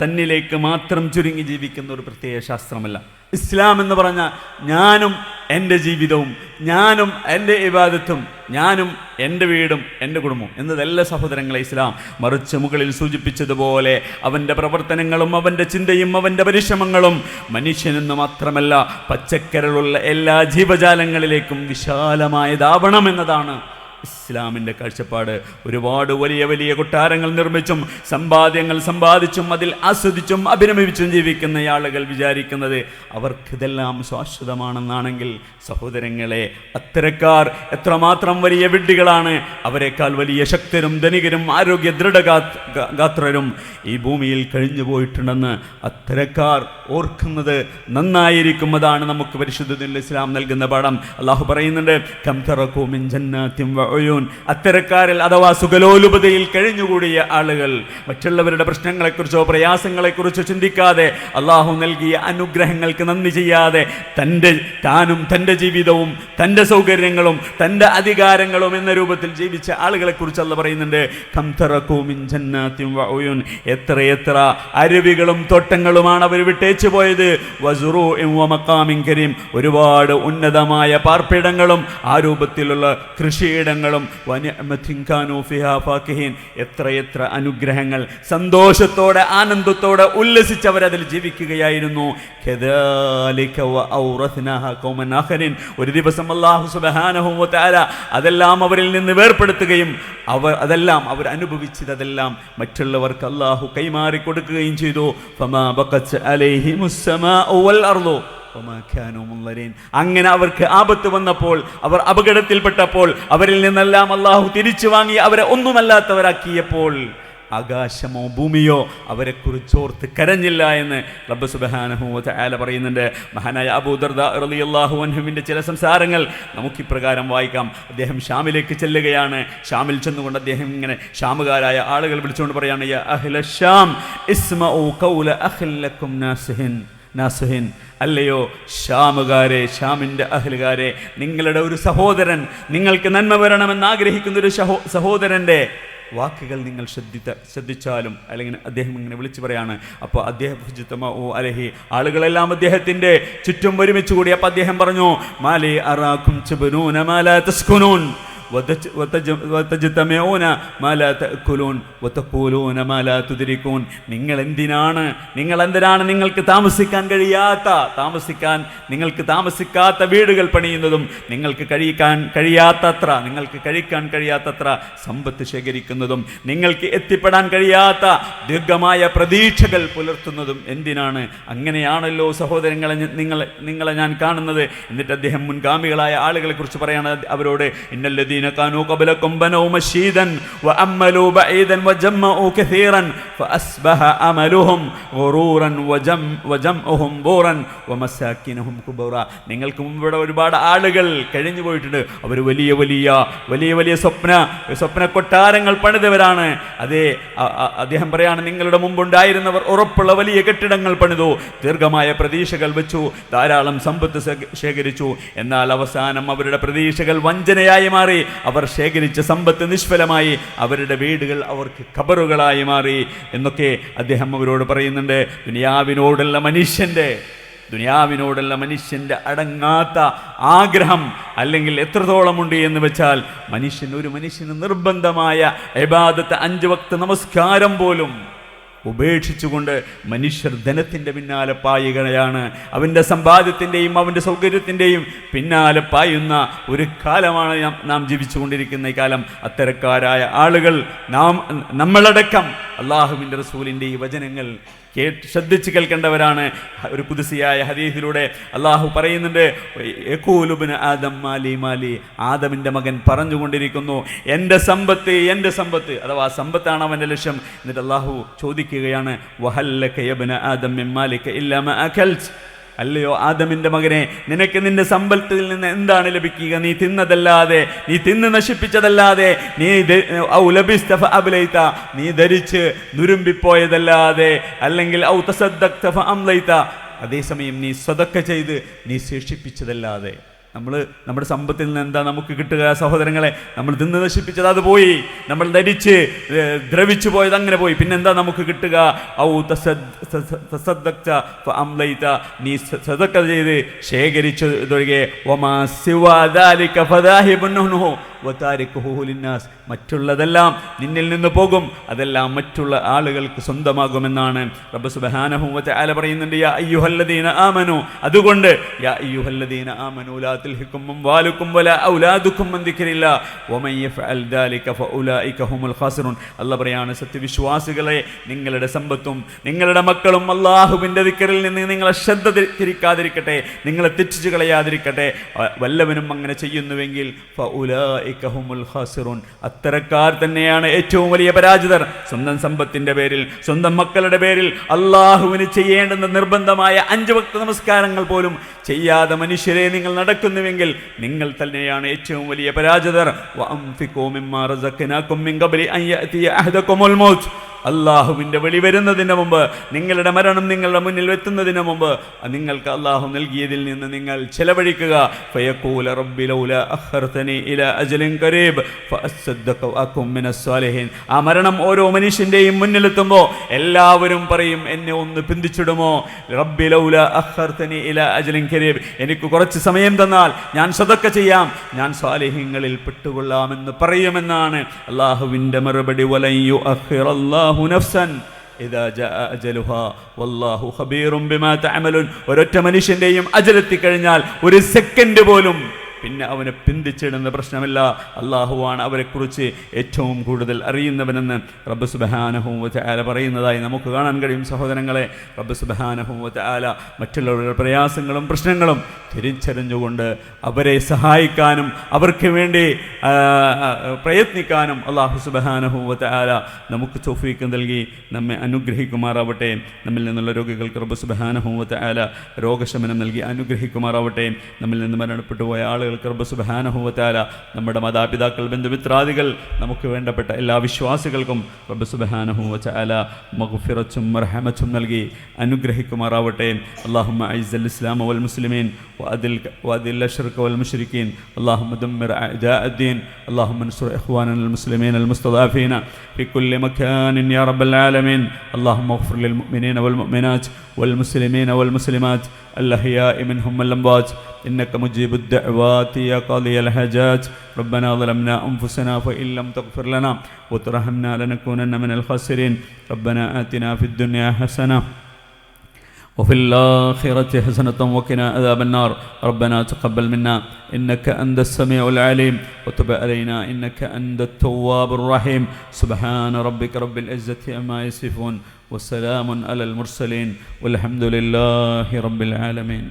തന്നിലേക്ക് മാത്രം ചുരുങ്ങി ജീവിക്കുന്ന ഒരു പ്രത്യേക ശാസ്ത്രമല്ല. ഇസ്ലാം എന്ന് പറഞ്ഞാൽ ഞാനും എൻ്റെ ജീവിതവും, ഞാനും എൻ്റെ ഇബാദത്തും, ഞാനും എൻ്റെ വീടും എൻ്റെ കുടുംബവും എന്നതല്ല സഹോദരങ്ങളെ ഇസ്ലാം. മറിച്ച് മുകളിൽ സൂചിപ്പിച്ചതുപോലെ അവൻ്റെ പ്രവർത്തനങ്ങളും അവൻ്റെ ചിന്തയും അവൻ്റെ പരിശ്രമങ്ങളും മനുഷ്യനെന്ന് മാത്രമല്ല പച്ചക്കരളുള്ള എല്ലാ ജീവജാലങ്ങളിലേക്കും വിശാലമായതാവണം എന്നതാണ് ഇസ്ലാമിൻ്റെ കാഴ്ചപ്പാട്. ഒരുപാട് വലിയ വലിയ കൊട്ടാരങ്ങൾ നിർമ്മിച്ചും സമ്പാദ്യങ്ങൾ സമ്പാദിച്ചും അതിൽ ആസ്വദിച്ചും അഭിനമിച്ചും ജീവിക്കുന്ന ആളുകൾ വിചാരിക്കുന്നത് അവർക്കിതെല്ലാം ശാശ്വതമാണെന്നാണെങ്കിൽ സഹോദരങ്ങളെ, അത്തരക്കാർ എത്രമാത്രം വലിയ വിഡ്ഢികളാണ്. അവരെക്കാൾ വലിയ ശക്തരും ധനികരും ആരോഗ്യ ദൃഢഗാത്രരും ഈ ഭൂമിയിൽ കഴിഞ്ഞു പോയിട്ടുണ്ടെന്ന് അത്തരക്കാർ ഓർക്കുന്നത് നന്നായിരിക്കും. അതാണ് നമുക്ക് പരിശുദ്ധ ഇസ്ലാം നൽകുന്ന പാഠം. അള്ളാഹു പറയുന്നുണ്ട്, കം തറകൂ മിൻ ജന്നാത്തിൻ വഉയൂൻ. അത്തരക്കാരിൽ അഥവാ സുഖലോലുപതയിൽ കഴിഞ്ഞുകൂടിയ ആളുകൾ മറ്റുള്ളവരുടെ പ്രശ്നങ്ങളെക്കുറിച്ചോ പ്രയാസങ്ങളെക്കുറിച്ചോ ചിന്തിക്കാതെ അള്ളാഹു നൽകിയ അനുഗ്രഹങ്ങൾക്ക് നന്ദി ചെയ്യാതെ താനും തൻ്റെ ജീവിതവും തൻ്റെ സൗകര്യങ്ങളും തൻ്റെ അധികാരങ്ങളും എന്ന രൂപത്തിൽ ജീവിച്ച ആളുകളെക്കുറിച്ച് അല്ലാഹു പറയുന്നുണ്ട്, കം തറകൂ മിൻ ജന്നാത്തിൻ വഉയൂൻ. എത്രയെത്ര അരുവികളും തോട്ടങ്ങളുമാണ് അവർ വിട്ടേച്ചു പോയത്. വസുറൂഇൻ വമഖാമിൻ കരീം. ഒരുപാട് ഉന്നതമായ പാർപ്പിടങ്ങളും ആ രൂപത്തിലുള്ള കൃഷിയിടങ്ങളും വനിഅമതിൻ കാനൂ ഫിഹാ ഫാകിഹീൻ. എത്രയെത്ര അനുഗ്രഹങ്ങൾ സന്തോഷത്തോടെ ആനന്ദത്തോടെ ഉല്ലസിച്ചവരതിൽ ജീവിക്കുകയായിരുന്നു. കദാലിക വഔറത്നാഹാ ഖൗമൻ ആഖരീൻ. ഒരു ദിവസം അല്ലാഹു സുബ്ഹാനഹു വ തആല അതെല്ലാം അവരിൽ നിന്ന് വേർപെടുത്തുകയും അതെല്ലാം അവർ അനുഭവിച്ചതെല്ലാം മറ്റുള്ളവർക്ക് അല്ലാഹു കൈമാറി കൊടുക്കുകയും ചെയ്തു. ഫമാ ബഖത് അലൈഹിമുസ് സമാഉ വൽ അർളു. അങ്ങനെ അവർക്ക് ആപത്ത് വന്നപ്പോൾ, അവർ അപകടത്തിൽപ്പെട്ടപ്പോൾ, അവരിൽ നിന്നെല്ലാം അല്ലാഹു തിരിച്ചു വാങ്ങി അവരെ ഒന്നുമല്ലാത്തവരാക്കിയപ്പോൾ ആകാശമോ ഭൂമിയോ അവരെക്കുറിച്ചോർത്ത് കരഞ്ഞില്ല എന്ന് റബ്ബ് സുബ്ഹാനഹു വ തആല പറയുന്നുണ്ട്. മഹാനായ അബൂ ദർദാ റളിയല്ലാഹു അൻഹുവിൻ്റെ ചില സംസാരങ്ങൾ നമുക്കിപ്രകാരം വായിക്കാം. അദ്ദേഹം ഷാമിലേക്ക് ചെല്ലുകയാണ്. ഷാമിൽ ചെന്നുകൊണ്ട് അദ്ദേഹം ഇങ്ങനെ ഷാമുകാരായ ആളുകൾ വിളിച്ചുകൊണ്ട് പറയാണ്, യാ അഹ്ല ഷാം ഇസ്മഉ ഖൗല അഖിൽ ലക്കും നാസുഹിൻ. അല്ലയോ ഷാമുകാരെ, ഷാമിൻ്റെ അഹ്ലുകാരെ, നിങ്ങളുടെ ഒരു സഹോദരൻ, നിങ്ങൾക്ക് നന്മ വരണമെന്ന് ആഗ്രഹിക്കുന്ന ഒരു സഹോദരൻ്റെ വാക്കുകൾ നിങ്ങൾ ശ്രദ്ധിച്ചാലും, അല്ലെങ്കിൽ അദ്ദേഹം ഇങ്ങനെ വിളിച്ചു പറയാണ്. അപ്പോൾ അദ്ദേഹം അലഹി, ആളുകളെല്ലാം അദ്ദേഹത്തിൻ്റെ ചുറ്റും ഒരുമിച്ച് കൂടി. അപ്പോൾ അദ്ദേഹം പറഞ്ഞു, മാലി അറാക്കും ചുബനൂന മാലാ തസ്കുനൂൻ നിങ്ങൾ എന്തിനാണ് നിങ്ങൾക്ക് താമസിക്കാത്ത വീടുകൾ പണിയുന്നതും നിങ്ങൾക്ക് കഴിക്കാൻ കഴിയാത്തത്ര സമ്പത്ത് ശേഖരിക്കുന്നതും നിങ്ങൾക്ക് എത്തിപ്പെടാൻ കഴിയാത്ത ദീർഘമായ പ്രതീക്ഷകൾ പുലർത്തുന്നതും എന്തിനാണ്? അങ്ങനെയാണല്ലോ സഹോദരങ്ങളെ നിങ്ങളെ ഞാൻ കാണുന്നത്. എന്നിട്ട് അദ്ദേഹം മുൻഗാമികളായ ആളുകളെ കുറിച്ച് പറയാണ് അവരോട്, ഇന്നല്ലദീന كانوا قبلكم بنوا مسجدا وأملوا بعيدا وجمعوا كثيرا فأصبح أملهم غرورا وجمعهم بورا ومساكنهم كبورا. നിങ്ങൾക്ക് മുമ്പ് ഒരുപാട് ആളുകൾ കഴിഞ്ഞു പോയിട്ടുണ്ട്. അവർ വലിയ വലിയ സ്വപ്ന കൊട്ടാരങ്ങൾ പണിതവരാണ്. അതേ, അദ്ദേഹം പറയാണ്, നിങ്ങളുടെ മുമ്പുണ്ടായിരുന്നവർ ഉറപ്പുള്ള വലിയ കെട്ടിടങ്ങൾ പണിതു, ദീർഘമായ പ്രതീക്ഷകൾ വെച്ചു, ധാരാളം സമ്പത്ത് ശേഖരിച്ചു. എന്നാൽ അവസാനം അവരുടെ പ്രതീക്ഷകൾ വഞ്ചനയായി മാറി. അവർ ശേഖരിച്ച സമ്പത്ത് നിഷ്ഫലമായി. അവരുടെ വീടുകൾ അവർക്ക് ഖബറുകളായി മാറി എന്നൊക്കെ അദ്ദേഹം അവരോട് പറയുന്നുണ്ട്. ദുനിയാവിനോടുള്ള മനുഷ്യൻ്റെ അടങ്ങാത്ത ആഗ്രഹം അല്ലെങ്കിൽ എത്രത്തോളമുണ്ട് എന്ന് വെച്ചാൽ, ഒരു മനുഷ്യന് നിർബന്ധമായ ഇബാദത്ത് 5 വക്ത് നമസ്കാരം പോലും ഉപേക്ഷിച്ചുകൊണ്ട് മനുഷ്യർ ധനത്തിൻ്റെ പിന്നാലെ പായുകയാണ്. അവൻ്റെ സമ്പാദ്യത്തിൻ്റെയും അവൻ്റെ സൗകര്യത്തിൻ്റെയും പിന്നാലെ പായുന്ന ഒരു കാലമാണ് നാം ജീവിച്ചുകൊണ്ടിരിക്കുന്ന ഈ കാലം. അത്തരക്കാരായ ആളുകൾ നമ്മളടക്കം അള്ളാഹുവിൻ്റെ റസൂലിൻ്റെ ഈ വചനങ്ങൾ ശ്രദ്ധിച്ച് കേൾക്കേണ്ടവരാണ്. ഒരു ഖുദ്സിയായ ഹദീസിലൂടെ അള്ളാഹു പറയുന്നുണ്ട്, യഖൂലുബ്നു ആദം മാലി മാലി. ആദമിൻ്റെ മകൻ പറഞ്ഞുകൊണ്ടിരിക്കുന്നു, എൻ്റെ സമ്പത്ത്, അഥവാ സമ്പത്താണ് അവൻ്റെ ലക്ഷ്യം. എന്നിട്ട് അള്ളാഹു ചോദിക്കുകയാണ്, വഹല്ലക യബ്ന ആദം മിൻ മാലിക ഇല്ലാ മാ അകൽത്. അല്ലയോ ആദമിൻ്റെ മകനെ, നിനക്ക് നിന്റെ സമ്പത്തിൽ നിന്ന് എന്താണ് ലഭിക്കുക? നീ തിന്നതല്ലാതെ, നീ തിന്ന് നശിപ്പിച്ചതല്ലാതെ, നീ ധരിച്ച് നുരുമ്പിപ്പോയതല്ലാതെ, അല്ലെങ്കിൽ അതേസമയം നീ സ്വതക്ക ചെയ്ത് നീ ശേഷിപ്പിച്ചതല്ലാതെ. നമ്മുടെ സമ്പത്തിൽ നിന്ന് എന്താ നമുക്ക് കിട്ടുക സഹോദരങ്ങളെ? നമ്മൾ തിന്ന് നശിപ്പിച്ചത് അത് പോയി, നമ്മൾ ധരിച്ച് ദ്രവിച്ചു പോയത് അങ്ങനെ പോയി. പിന്നെന്താ നമുക്ക് കിട്ടുക? നീ സദഖ ചെയ്ത് ശേഖരിച്ചതൊഴികെ മറ്റുള്ളതെല്ലാം നിന്നിൽ നിന്ന് പോകും, അതെല്ലാം മറ്റുള്ള ആളുകൾക്ക് സ്വന്തമാകുമെന്നാണ് റബ്ബ് സുബ്ഹാനഹു വ തആല പറയുന്നുണ്ട്. യാ അയ്യുഹല്ലദീന ആമനു, അതുകൊണ്ട് യാ അയ്യുഹല്ലദീന ആമനു ലാ തുൽഹികും അംവാലുകും വലാ ഔലാദുകും അൻ ദിക്രില്ലാ വമൻ യഫ്അൽ ദാലിക ഫഉലൈക ഹുമുൽ ഖാസിറൂൻ. അല്ലാഹ് പറയാണ്, സത്യവിശ്വാസികളെ, നിങ്ങളുടെ സമ്പത്തും നിങ്ങളുടെ മക്കളും അല്ലാഹുവിൻ്റെ ദിക്റിൽ നിന്ന് നിങ്ങളെ ശ്രദ്ധ തിരിക്കാതിരിക്കട്ടെ, നിങ്ങളെ തെറ്റിച്ചു കളയാതിരിക്കട്ടെ. വല്ലവനും അങ്ങനെ ചെയ്യുന്നുവെങ്കിൽ ഫഉലൈക ഹുമുൽ ഖാസിറൂൻ, അത്തരക്കാർ തന്നെയാണ് ഏറ്റവും വലിയ പരാജിതർ. സ്വന്തം സമ്പത്തിൻ്റെ പേരിൽ, സ്വന്തം മക്കളുടെ പേരിൽ അള്ളാഹുവിന് ചെയ്യേണ്ടുന്ന നിർബന്ധമായ 5 വക്ത നമസ്കാരങ്ങൾ പോലും ചെയ്യാതെ മനുഷ്യരെ നിങ്ങൾ നടക്കുന്നുവെങ്കിൽ നിങ്ങൾ തന്നെയാണ് ഏറ്റവും വലിയ പരാജിതർ. വഅൻഫിഖൂ മിമ്മാ റസഖ്നാകും മിൻ ഖബ്ലി അൻ യഅതിയ അഹദകുമുൽ മൗത്ത്, അള്ളാഹുവിൻ്റെ വിളി വരുന്നതിന് മുമ്പ്, നിങ്ങളുടെ മരണം നിങ്ങളുടെ മുന്നിൽ എത്തുന്നതിന് മുമ്പ് നിങ്ങൾക്ക് അള്ളാഹു നൽകിയതിൽ നിന്ന് നിങ്ങൾ ചെലവഴിക്കുക. ഫയഖൂല റബ്ബി ലൗലാ അഖർതനി ഇലാ അജലിൻ ഖരീബ് ഫഅസ്സദ്ദഖ വഅകും മിനസ് സാലിഹീൻ. ആ മരണം ഓരോ മനുഷ്യൻ്റെയും മുന്നിലെത്തുമ്പോൾ എല്ലാവരും പറയും, എന്നെ ഒന്ന് പിന്തിച്ചിടുമോ? റബ്ബി ലൗലാ അഖർതനി ഇലാ അജലിൻ ഖരീബ്, എനിക്ക് കുറച്ച് സമയം തന്നാൽ ഞാൻ സദഖ ചെയ്യാം, ഞാൻ സാലിഹീങ്ങളിൽ പെട്ടുകൊള്ളാമെന്ന് പറയുമെന്നാണ് അള്ളാഹുവിൻ്റെ മറുപടി. വലൻ യുഅഖിറല്ലാഹു നഫ്സൻ ഇദാ ജാഅ അജലുഹാ വല്ലാഹു ഖബീറും ബിമാ തഅമലൂൻ. ഒരൊറ്റ മനുഷ്യൻ്റെയും അജലെത്തിക്കഴിഞ്ഞാൽ ഒരു സെക്കൻഡ് പോലും പിന്നെ അവനെ പിന്തിച്ചിടുന്ന പ്രശ്നമില്ല. അള്ളാഹുവാണ് അവരെക്കുറിച്ച് ഏറ്റവും കൂടുതൽ അറിയുന്നവനെന്ന് റബ്ബ് സുബ്ഹാനഹു വ തആല പറയുന്നതായി നമുക്ക് കാണാൻ കഴിയും. സഹോദരങ്ങളെ, റബ്ബ് സുബ്ഹാനഹു വ തആല മറ്റുള്ളവരുടെ പ്രയാസങ്ങളും പ്രശ്നങ്ങളും തിരിച്ചറിഞ്ഞുകൊണ്ട് അവരെ സഹായിക്കാനും അവർക്ക് വേണ്ടി പ്രയത്നിക്കാനും അള്ളാഹു സുബ്ഹാനഹു വ തആല നമുക്ക് തൗഫീഖ് നൽകി നമ്മെ അനുഗ്രഹിക്കുമാറാവട്ടെ. നമ്മിൽ നിന്നുള്ള രോഗികൾക്ക് റബ്ബ് സുബ്ഹാനഹു വ തആല രോഗശമനം നൽകി അനുഗ്രഹിക്കുമാറാവട്ടെ. നമ്മിൽ നിന്ന് മരണപ്പെട്ടു പോയ ആളുകൾ റബ്ബ് സുബ്ഹാനഹു വ തആല, നമ്മുടെ മാതാപിതാക്കൾ, ബന്ധുമിത്രാദികൾ, നമുക്ക് വേണ്ടപ്പെട്ട എല്ലാ വിശ്വാസികൾക്കും റബ്ബ് സുബ്ഹാനഹു വ തആല മഗ്ഫിറത്തും മർഹമത്തും നൽകി അനുഗ്രഹിക്കുമാറാവട്ടെ. അല്ലാഹുമ്മ അഇസ്സൽ ഇസ്ലാമ വൽ മുസ്ലിമീൻ وأذل الشرك والمشركين. اللهم دمر أعداء الدين. اللهم انصر إخواننا المسلمين المستضعفين في كل مكان يا رب العالمين. اللهم اغفر للمؤمنين والمؤمنات والمسلمين والمسلمات الأحياء منهم والأموات إنك مجيب الدعوات يا قاضي الحاجات. ربنا ظلمنا أنفسنا فإن لم تغفر لنا وترحمنا لنكونن من الخاسرين. ربنا آتنا في الدنيا حسنة وفي الآخرة حسنة وقنا عذاب النار. ربنا تقبل منا إنك أنت السميع العليم وتب علينا إنك أنت التواب الرحيم. سبحان ربك رب العزة عما يصفون وسلام على المرسلين والحمد لله رب العالمين.